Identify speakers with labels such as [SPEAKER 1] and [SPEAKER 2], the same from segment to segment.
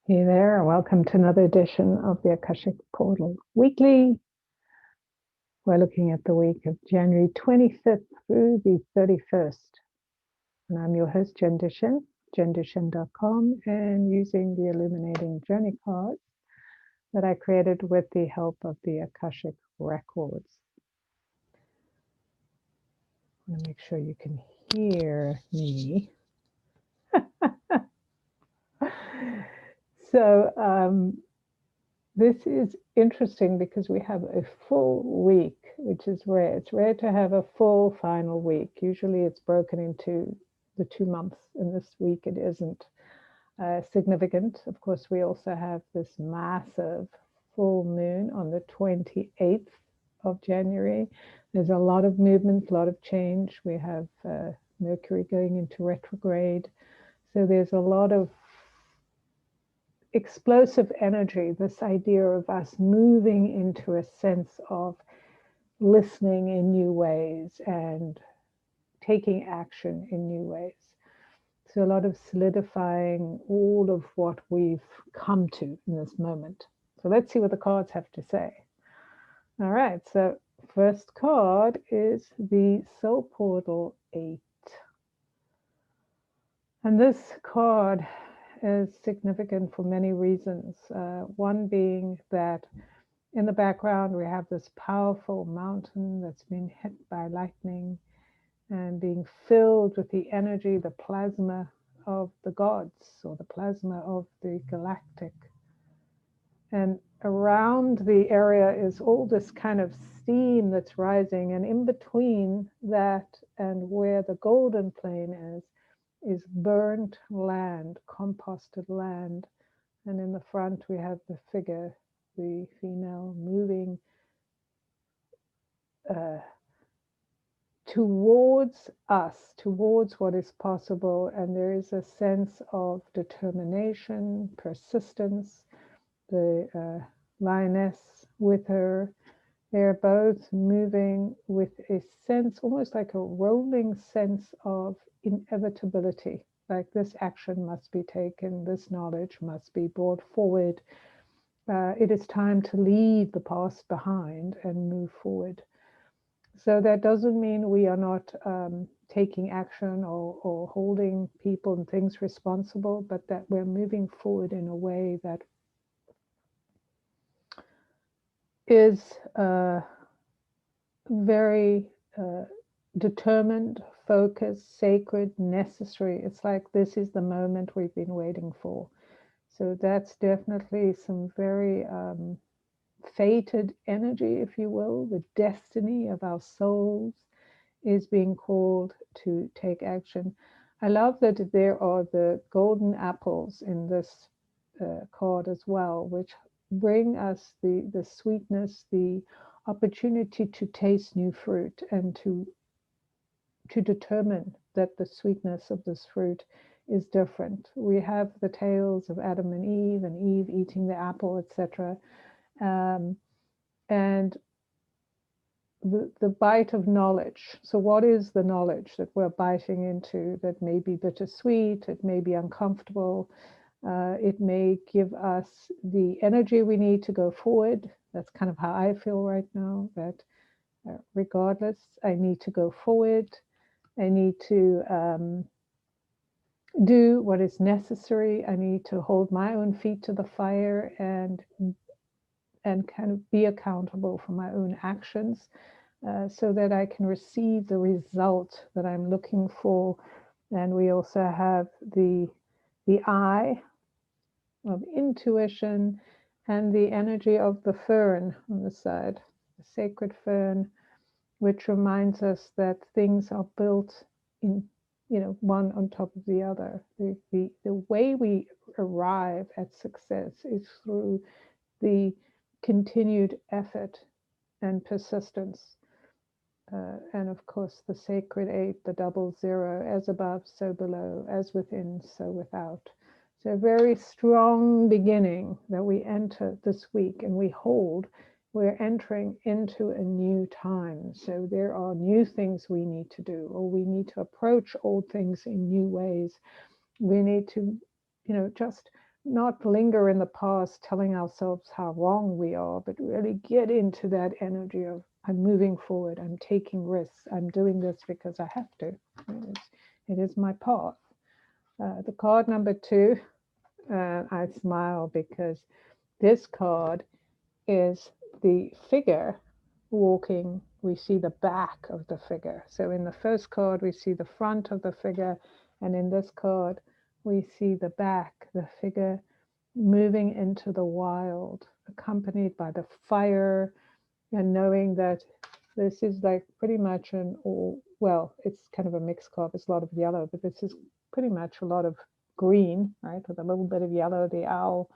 [SPEAKER 1] Hey there, welcome to another edition of the Akashic Portal Weekly. We're looking at the week of January 25th through the 31st. And I'm your host, Jen Dishin, jendishin.com, and using the illuminating journey cards that I created with the help of the Akashic Records. I want to make sure you can hear me. So, this is interesting because we have a full week, which is rare. It's rare to have a full final week. Usually it's broken into the 2 months, and this week it isn't significant. Of course, we also have this massive full moon on the 28th of January. There's a lot of movement, a lot of change. We have Mercury going into retrograde. So there's a lot of explosive energy, this idea of us moving into a sense of listening in new ways and taking action in new ways. So a lot of solidifying all of what we've come to in this moment. So let's see what the cards have to say. All right, so first card is the Soul Portal 8. And this card is significant for many reasons. One being that in the background, we have this powerful mountain that's been hit by lightning and being filled with the energy, the plasma of the gods, or the plasma of the galactic. And around the area is all this kind of steam that's rising. And in between that and where the golden plane is burnt land, composted land. And in the front, we have the figure, the female, moving towards us, towards what is possible. And there is a sense of determination, persistence. The lioness with her, they're both moving with a sense, almost like a rolling sense of inevitability. Like this action must be taken, this knowledge must be brought forward. It is time to leave the past behind and move forward. So that doesn't mean we are not taking action or holding people and things responsible, but that we're moving forward in a way that is very determined, focused, sacred, necessary. It's like this is the moment we've been waiting for. So that's definitely some very fated energy, if you will. The destiny of our souls is being called to take action. I love that there are the golden apples in this card as well, which bring us the sweetness, the opportunity to taste new fruit and to determine that the sweetness of this fruit is different. We have the tales of Adam and Eve eating the apple, etc. And the bite of knowledge. So what is the knowledge that we're biting into that may be bittersweet, it may be uncomfortable, it may give us the energy we need to go forward. That's kind of how I feel right now, that regardless, I need to go forward. I need to do what is necessary. I need to hold my own feet to the fire and kind of be accountable for my own actions. So that I can receive the result that I'm looking for. And we also have the eye of intuition and the energy of the fern on the side, the sacred fern, which reminds us that things are built in, one on top of the other. The way we arrive at success is through the continued effort and persistence. And of course, the sacred 8, the 00, as above, so below, as within, so without. So a very strong beginning that we enter this week and we hold. We're entering into a new time. So there are new things we need to do, or we need to approach old things in new ways. We need to, just not linger in the past telling ourselves how wrong we are, but really get into that energy of I'm moving forward, I'm taking risks, I'm doing this because I have to. It is my path. The card number 2, I smile because this card is the figure walking. We see the back of the figure. So in the first card, we see the front of the figure, and in this card, we see the back, the figure moving into the wild, accompanied by the fire, and knowing that this is like pretty much an all, well, it's kind of a mixed card. There's a lot of yellow, but this is pretty much a lot of green, right, with a little bit of yellow, the owl.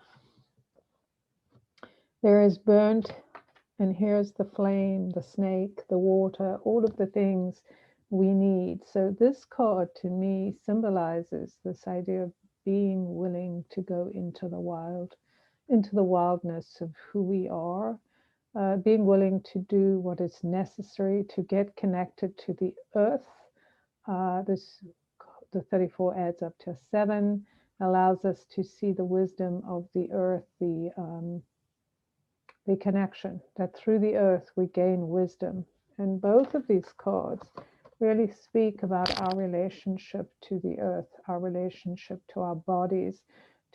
[SPEAKER 1] There is burnt, and here's the flame, the snake, the water, all of the things we need. So this card to me symbolizes this idea of being willing to go into the wild, into the wildness of who we are, being willing to do what is necessary to get connected to the earth. The 34 adds up to 7, allows us to see the wisdom of the earth, the connection, that through the earth we gain wisdom. And both of these cards really speak about our relationship to the earth, our relationship to our bodies,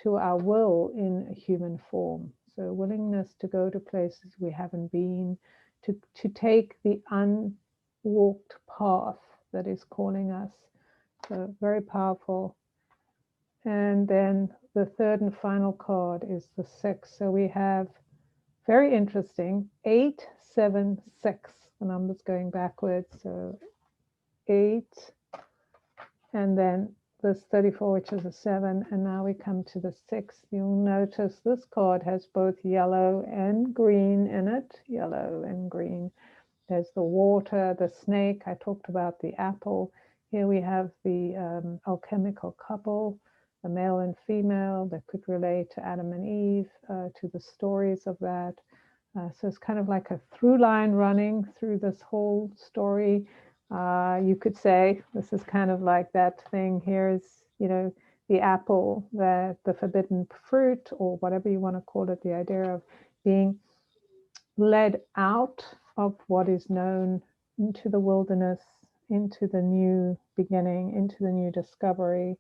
[SPEAKER 1] to our will in a human form. So willingness to go to places we haven't been, to take the unwalked path that is calling us. So very powerful. And then the third and final card is the 6. So we have, very interesting, 8, 7, 6. The numbers going backwards. So 8, and then this 34, which is a 7, and now we come to the 6. You'll notice this card has both yellow and green in it. Yellow and green. There's the water, the snake. I talked about the apple. Here we have the alchemical couple, the male and female that could relate to Adam and Eve, to the stories of that. So it's kind of like a through line running through this whole story. You could say this is kind of like that thing. Here's, the apple, the forbidden fruit, or whatever you want to call it, the idea of being led out of what is known into the wilderness, into the new beginning, into the new discovery,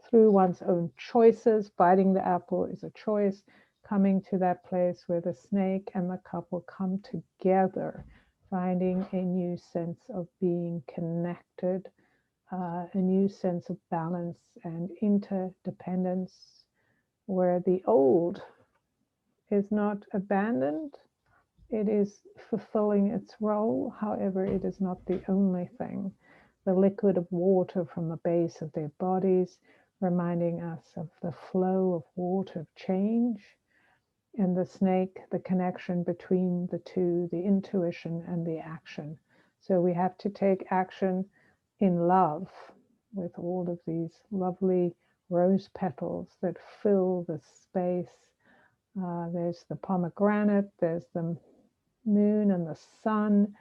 [SPEAKER 1] through one's own choices. Biting the apple is a choice. Coming to that place where the snake and the couple come together, finding a new sense of being connected, a new sense of balance and interdependence, where the old is not abandoned. It is fulfilling its role. However, it is not the only thing. The liquid of water from the base of their bodies, reminding us of the flow of water of change. And the snake, the connection between the two, the intuition and the action. So we have to take action in love with all of these lovely rose petals that fill the space. There's the pomegranate, there's the moon and the sun.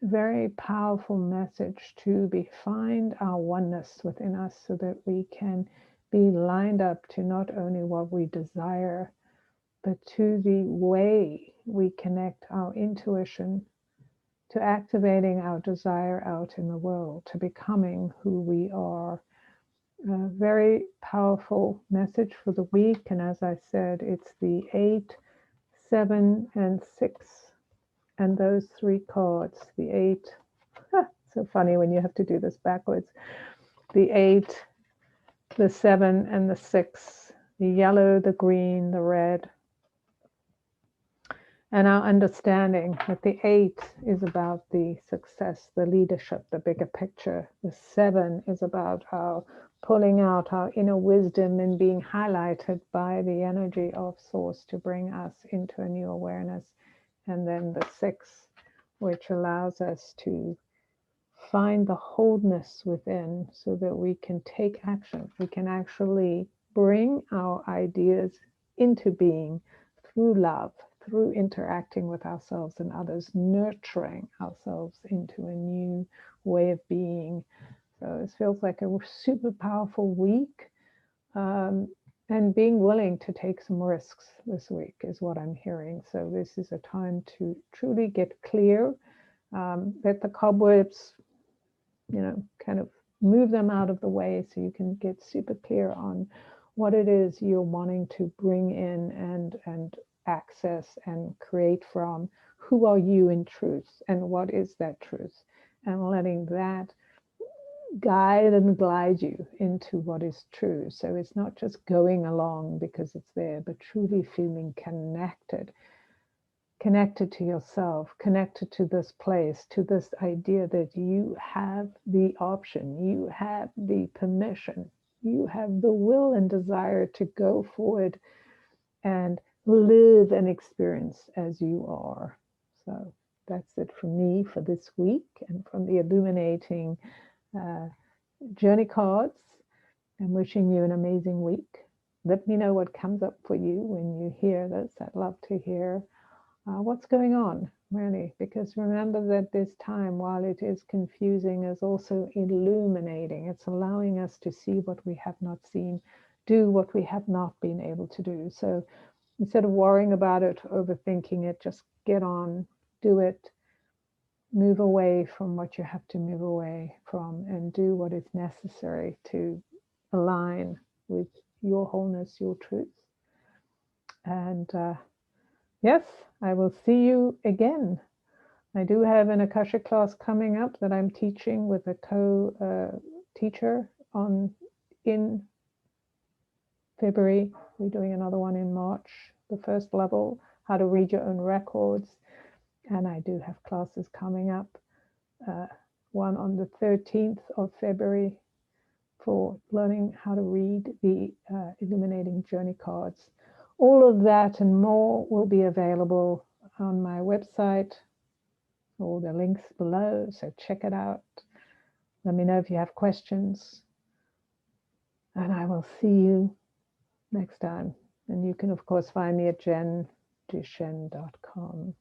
[SPEAKER 1] Very powerful message to find our oneness within us so that we can be lined up to not only what we desire, but to the way we connect our intuition to activating our desire out in the world, to becoming who we are. A very powerful message for the week. And as I said, it's the 8, 7, and 6. And those 3 cards, the 8, so funny when you have to do this backwards. The 8, the 7, and the 6, the yellow, the green, the red. And our understanding that the 8 is about the success, the leadership, the bigger picture. The 7 is about our pulling out our inner wisdom and being highlighted by the energy of Source to bring us into a new awareness. And then the 6, which allows us to find the wholeness within so that we can take action. We can actually bring our ideas into being through love, through interacting with ourselves and others, nurturing ourselves into a new way of being. So it feels like a super powerful week. and being willing to take some risks this week is what I'm hearing. So this is a time to truly get clear, let the cobwebs, kind of move them out of the way so you can get super clear on what it is you're wanting to bring in and access and create from. Who are you in truth, and what is that truth? And letting that guide and glide you into what is true. So it's not just going along because it's there, but truly feeling connected to yourself, connected to this place, to this idea that you have the option, you have the permission, you have the will and desire to go forward and live and experience as you are. So that's it for me for this week, and from the illuminating journey cards. I'm wishing you an amazing week. Let me know what comes up for you when you hear this. I'd love to hear what's going on, really, because remember that this time, while it is confusing, is also illuminating. It's allowing us to see what we have not seen, do what we have not been able to do. So instead of worrying about it, overthinking it, just get on, do it, move away from what you have to move away from, and do what is necessary to align with your wholeness, your truth. And yes, I will see you again. I do have an Akashic class coming up that I'm teaching with a co-teacher in February. We're doing another one in March, the first level, how to read your own records. And I do have classes coming up, one on the 13th of February for learning how to read the illuminating journey cards. All of that and more will be available on my website. All the links below, so check it out. Let me know if you have questions, and I will see you next time. And you can, of course, find me at jenduchenne.com.